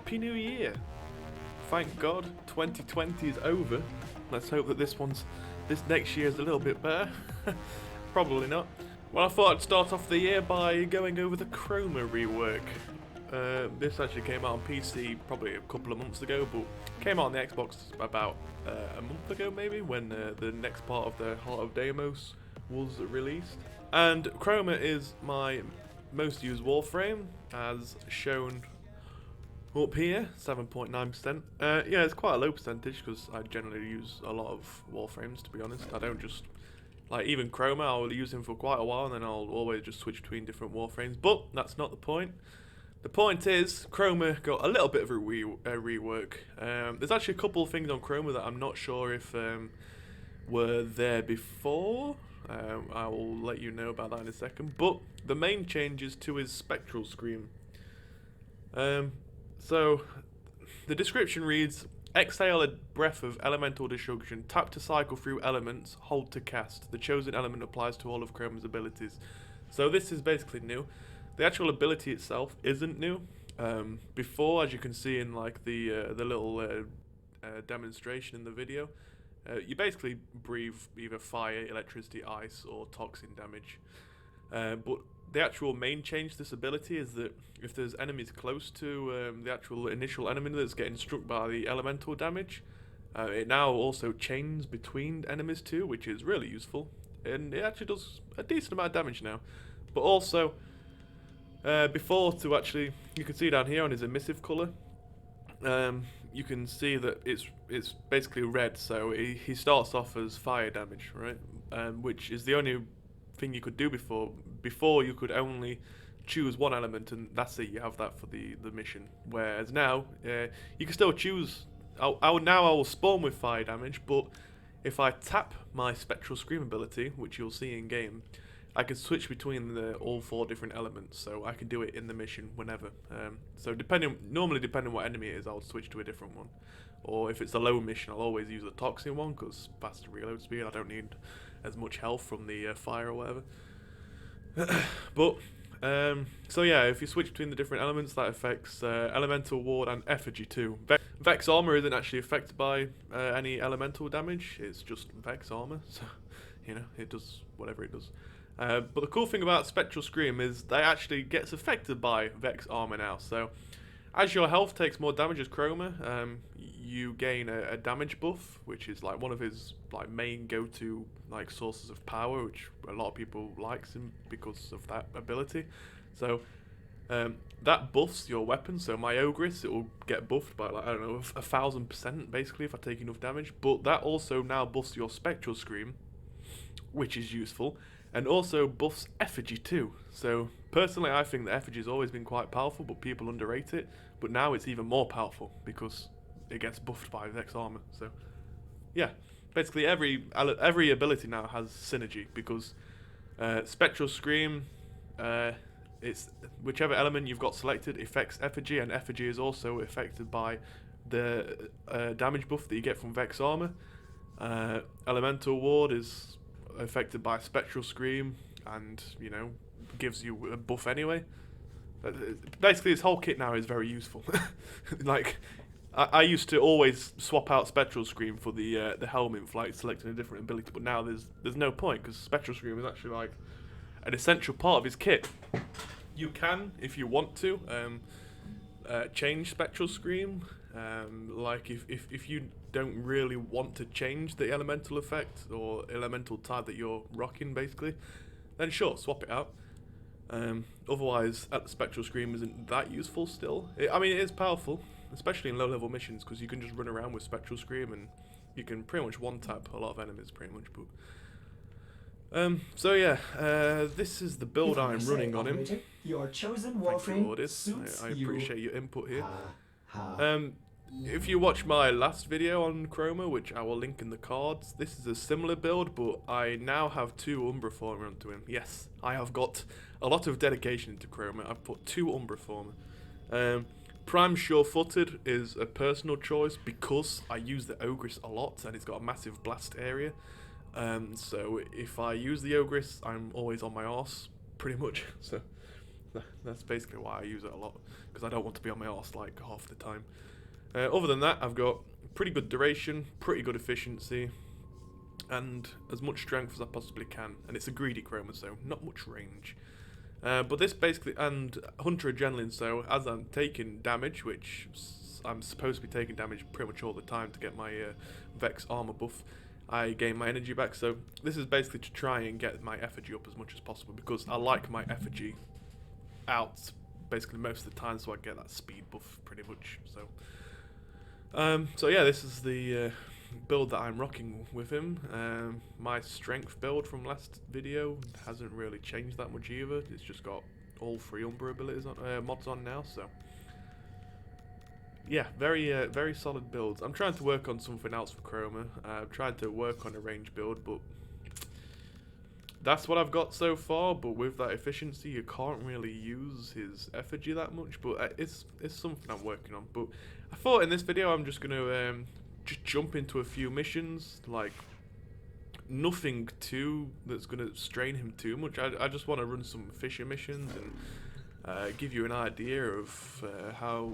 Happy New Year! Thank God 2020 is over. Let's hope that this next year is a little bit better. Probably not. Well, I thought I'd start off the year by going over the Chroma rework. This actually came out on PC probably a couple of months ago, but came out on the Xbox about a month ago maybe, when the next part of the Heart of Deimos was released. And Chroma is my most used Warframe, as shown up here, 7.9%. Yeah, it's quite a low percentage because I generally use a lot of Warframes, to be honest. I don't just, like, even Chroma, I'll use him for quite a while and then I'll always just switch between different Warframes. But that's not the point. The point is, Chroma got a little bit of a rework. There's actually a couple of things on Chroma that I'm not sure if were there before. I will let you know about that in a second. But the main change is to his spectral screen. So, the description reads, exhale a breath of elemental destruction, tap to cycle through elements, hold to cast. The chosen element applies to all of Chroma's abilities. So this is basically new. The actual ability itself isn't new. Before, as you can see in like the little demonstration in the video, you basically breathe either fire, electricity, ice, or toxin damage. But the actual main change to this ability is that if there's enemies close to the actual initial enemy that's getting struck by the elemental damage, it now also chains between enemies too, which is really useful. And it actually does a decent amount of damage now. But also, before to actually, you can see down here on his emissive colour, you can see that it's basically red, so he starts off as fire damage, right? Which is the only thing you could do before. Before you could only choose one element and that's it, you have that for the mission. Whereas now, you can still choose, I will spawn with fire damage, but if I tap my Spectral Scream ability, which you'll see in game, I can switch between all 4 different elements, so I can do it in the mission whenever. So normally depending what enemy it is, I'll switch to a different one. Or if it's a low mission, I'll always use the Toxin one, because faster reload speed, I don't need as much health from the fire or whatever. But, so yeah, if you switch between the different elements, that affects Elemental Ward and Effigy too. Vex Armor isn't actually affected by any elemental damage, it's just Vex Armor, so, you know, it does whatever it does. But the cool thing about Spectral Scream is that it actually gets affected by Vex Armor now, so as your health takes more damage as Chroma, you gain a damage buff, which is like one of his like main go-to like sources of power, which a lot of people likes him because of that ability. So that buffs your weapon. So my Ogress, it will get buffed by like, I don't know, 1000% basically if I take enough damage. But that also now buffs your Spectral Scream, which is useful, and also buffs Effigy too. So personally, I think that Effigy's always been quite powerful, but people underrate it. But now it's even more powerful because it gets buffed by Vex Armor. So yeah, basically every ability now has synergy because Spectral Scream, it's whichever element you've got selected affects Effigy, and Effigy is also affected by the damage buff that you get from Vex Armor. Elemental Ward is affected by Spectral Scream, and you know, gives you a buff anyway. Basically, this whole kit now is very useful. Like, I used to always swap out Spectral Scream for the helmet for like selecting a different ability, but now there's no point because Spectral Scream is actually like an essential part of his kit. You can, if you want to, change Spectral Scream. Like if you don't really want to change the elemental effect or elemental type that you're rocking, basically, then sure, swap it out. Otherwise, the Spectral Scream isn't that useful still. I mean, it is powerful, especially in low-level missions, because you can just run around with Spectral Scream and you can pretty much one-tap a lot of enemies, pretty much. But so yeah, this is the build I'm running on him. Your chosen Thank you, Audis. I appreciate your input here. If you watch my last video on Chroma, which I will link in the cards, this is a similar build, but I now have 2 Umbra Former onto him. Yes, I have got a lot of dedication into Chroma. I've put 2 Umbra Former. Prime Sure-Footed is a personal choice because I use the Ogress a lot and it's got a massive blast area. So if I use the Ogress, I'm always on my arse, pretty much. So that's basically why I use it a lot, because I don't want to be on my arse like half the time. Other than that, I've got pretty good duration, pretty good efficiency, and as much strength as I possibly can. And it's a greedy Chroma, so not much range. But this basically, and Hunter Adrenaline, so as I'm taking damage, which I'm supposed to be taking damage pretty much all the time to get my Vex armor buff, I gain my energy back. So this is basically to try and get my effigy up as much as possible, because I like my effigy out basically most of the time, so I get that speed buff pretty much. So yeah, this is the build that I'm rocking with him. My strength build from last video hasn't really changed that much either. It's just got all 3 Umbra abilities on, mods on now, so yeah, very solid builds. I'm trying to work on something else for Chroma. I've tried to work on a range build, but that's what I've got so far. But with that efficiency, you can't really use his effigy that much. But it's something I'm working on. But I thought in this video I'm just gonna just jump into a few missions, like nothing that's gonna strain him too much. I just want to run some fisher missions and give you an idea of how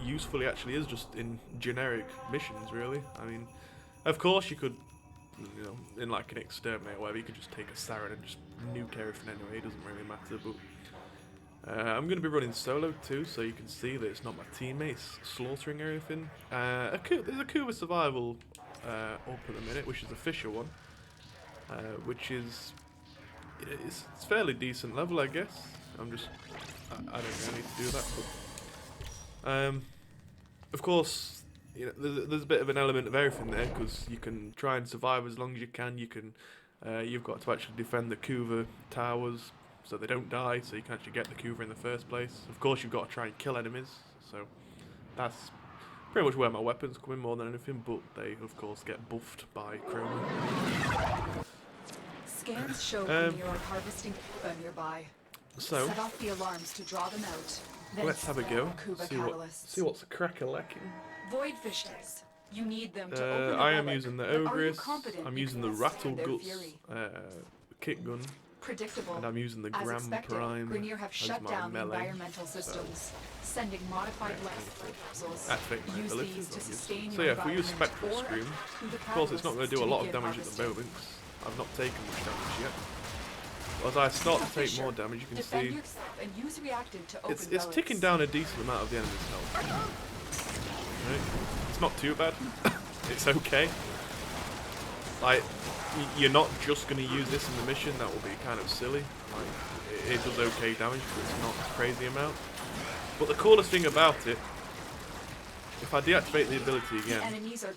useful he actually is just in generic missions, really. I mean, of course you could, you know, in like an exterminate or whatever, you could just take a Sarin and just nuke everything anyway. It doesn't really matter. But I'm going to be running solo too, so you can see that it's not my teammates slaughtering everything. There's a Kuva survival up at the minute, which is a fisher one, which is it's fairly decent level, I guess. I don't really need to do that, but of course, you know, there's a bit of an element of everything there, because you can try and survive as long as you can. You've got to actually defend the Kuva towers so they don't die, so you can actually get the Kuva in the first place. Of course, you've got to try and kill enemies, so that's pretty much where my weapons come in more than anything, but they, of course, get buffed by Chroma. Scans show when you are harvesting Kuva nearby. So, set off the alarms to draw them out. Then let's have a go, see what's crack-a-lacking. Void fishes. You need them to open the I am relic, using the but are you Ogress, confident I'm you using can the Rattle withstand their Guts fury? kick gun, Predictable. and I'm using the As Gram expected, Prime Grenier have as shut my down the melee. environmental systems, sending modified life capsules. Activate my Use abilities, these to obviously. sustain So your yeah, if we use environment Spectral or Scream, through the of course it's not going to do a catalysts lot of begin damage at the harvesting. moment, 'cause I've not taken much damage yet. As I start to take more damage, you can Defend see yourself and use reactive to open it's relics. ticking down a decent amount of the enemy's health. Right? It's not too bad. It's okay. Like, you're not just going to use this in the mission. That will be kind of silly. Like, it does okay damage, but it's not a crazy amount. But the coolest thing about it, if I deactivate the ability again,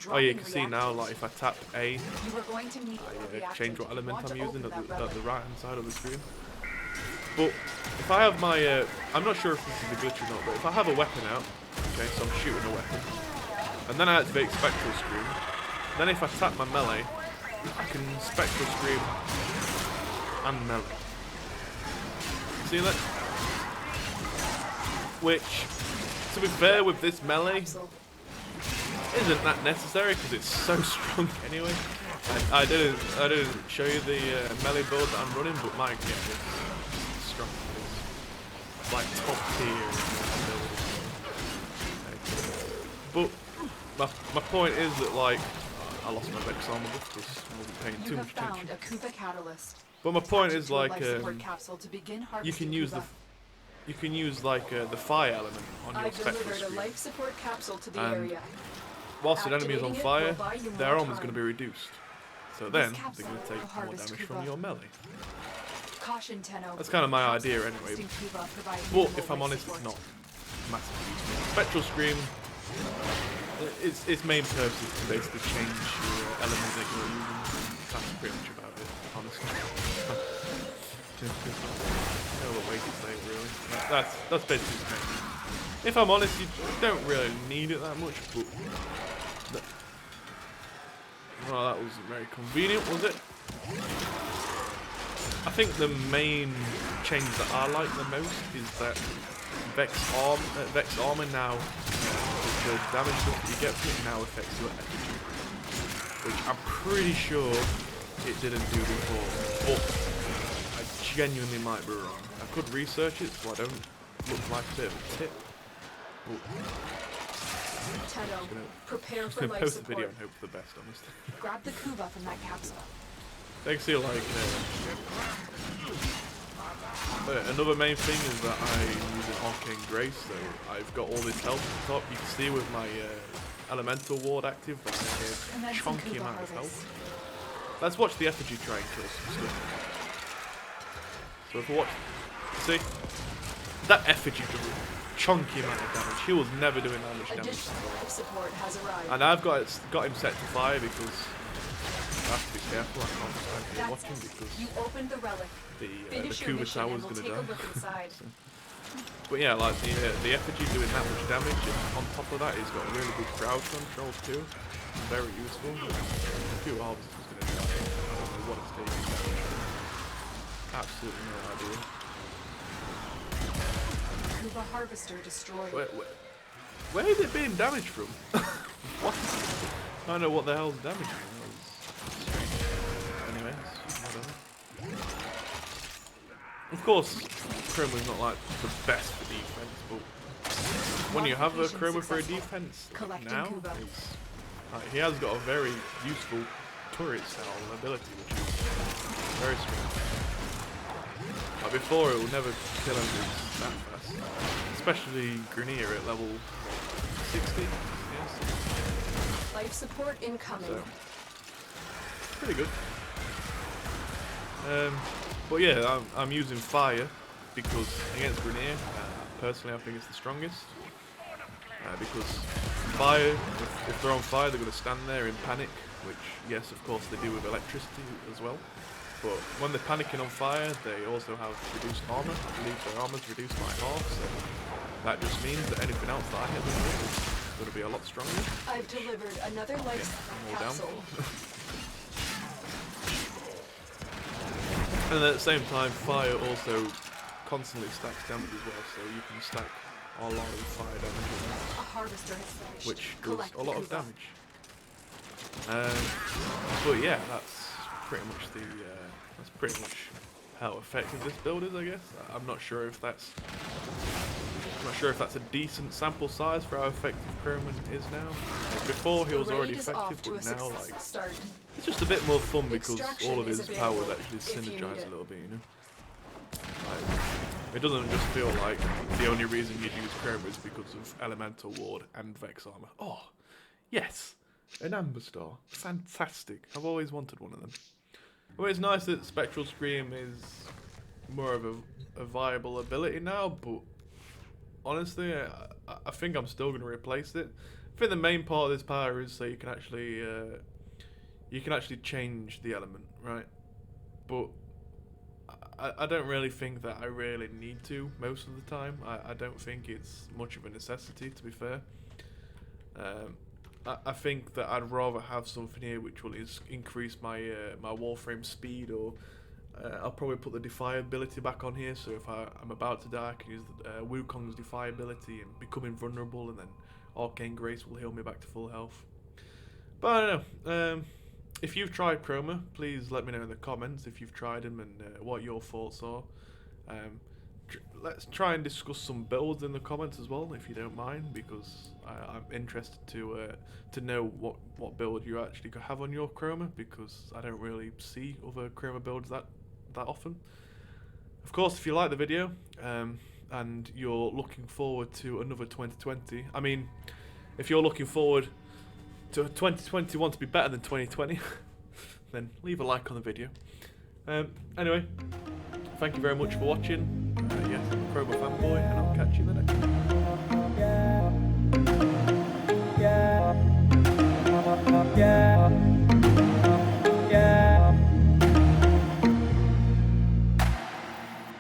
oh yeah, you can see now, like if I tap A, You are going to need I change what element I'm using at the right hand side of the screen. But if I have my, I'm not sure if this is a glitch or not, but if I have a weapon out, okay, so I'm shooting a weapon, and then I activate Spectral Scream, then if I tap my melee, I can Spectral Scream and melee. See that? Which, to be fair with this melee, isn't that necessary because it's so strong anyway. I didn't show you the melee build that I'm running, but my is strong. It's like top tier. But my point is that, like, I lost my Vex armor because I wasn't paying too much attention. A Kuva catalyst. But my point is, like, you can use the fire element on your Spectral Scream. Scream. Life support capsule to the And area. whilst an enemy is on fire, their armor is time. going to be reduced. So then, they're going to take more damage from your melee. Caution, Tenno. That's kind of my idea anyway. But if I'm honest, it's not massively useful. Spectral Scream, its main purpose is to basically change your element that you're using. That's pretty much about it, honestly. No other way to say it, really. That's basically its main. If I'm honest, you don't really need it that much, but... Well, that wasn't very convenient, was it? I think the main change that I like the most is that Vex Armor now, the damage that you get from it now affects your effigy, which I'm pretty sure it didn't do before, but I genuinely might be wrong. I could research it so I don't look like a bit of a tit. Tenno, prepare Just for gonna life post the video support. and hope for the best, honestly. Grab the Kuba from that capsule. Thanks to like another main thing is that I'm using Arcane Grace, so I've got all this health at the top. You can see with my Elemental Ward active that I have a chunky amount of health. Let's watch the effigy try and kill some stuff. So if we watch, see, that effigy does a chunky amount of damage. He was never doing that much damage. Additional life support has arrived. And I've got him set to fire because I have to be careful. I can't stand here That's watching it. because You opened the relic. the Finish your Kuba mission tower's and we'll gonna take a die. look inside. But yeah, like the effigy doing that much damage, and on top of that, he's got really good crowd control too. Very useful. A few harvests is gonna die. I don't know what it's taking. Absolutely no idea. Kuba harvester destroyed. Where is it being damaged from? What? I don't know what the hell's damaging. Anyways, whatever. Of course, Chroma's not like the best for defense, but when you have a Chroma for a defense now, he has got a very useful turret style ability, which is very strong. Like before, it will never kill enemies that fast, especially Grenier at level 60. Yes. Life support incoming. So, pretty good. But yeah, I'm using fire because against Grenier, personally I think it's the strongest. Because fire, if they're on fire, they're going to stand there in panic, which yes, of course they do with electricity as well. But when they're panicking on fire, they also have reduced armor. I believe their armor's reduced by half, so that just means that anything else that I hit them with is going to be a lot stronger. I've delivered another life support capsule. And at the same time, fire also constantly stacks damage as well, so you can stack a lot of fire damage, A harvester has finished. which does Collect a lot the of Kuba. damage. But yeah, that's pretty much how effective this build is, I guess. I'm not sure if that's a decent sample size for how effective Chroma is now. Before he was already effective, but now like it's just a bit more fun because all of his powers actually synergize a little bit, you know. Like, it doesn't just feel like the only reason you'd use Chroma is because of Elemental Ward and Vex Armor. Oh, yes, an Amber Star, fantastic. I've always wanted one of them. Well, it's nice that Spectral Scream is more of a viable ability now, but honestly, I think I'm still going to replace it. I think the main part of this power is so you can actually change the element, right? But I don't really think that I really need to most of the time. I don't think it's much of a necessity, to be fair. I think that I'd rather have something here which will increase my my Warframe speed, or I'll probably put the Defy ability back on here, so if I'm about to die, I can use Wukong's Defy ability and become invulnerable, and then Arcane Grace will heal me back to full health. But I don't know. If you've tried Chroma, please let me know in the comments if you've tried them and what your thoughts are. Let's try and discuss some builds in the comments as well, if you don't mind, because I'm interested to know what build you actually have on your Chroma, because I don't really see other Chroma builds that often. Of course, if you like the video and you're looking forward to another 2020, I mean, if you're looking forward to 2021 to be better than 2020, then leave a like on the video. Anyway, thank you very much for watching. Yes, I'm a Chroma fanboy, and I'll catch you in the next one.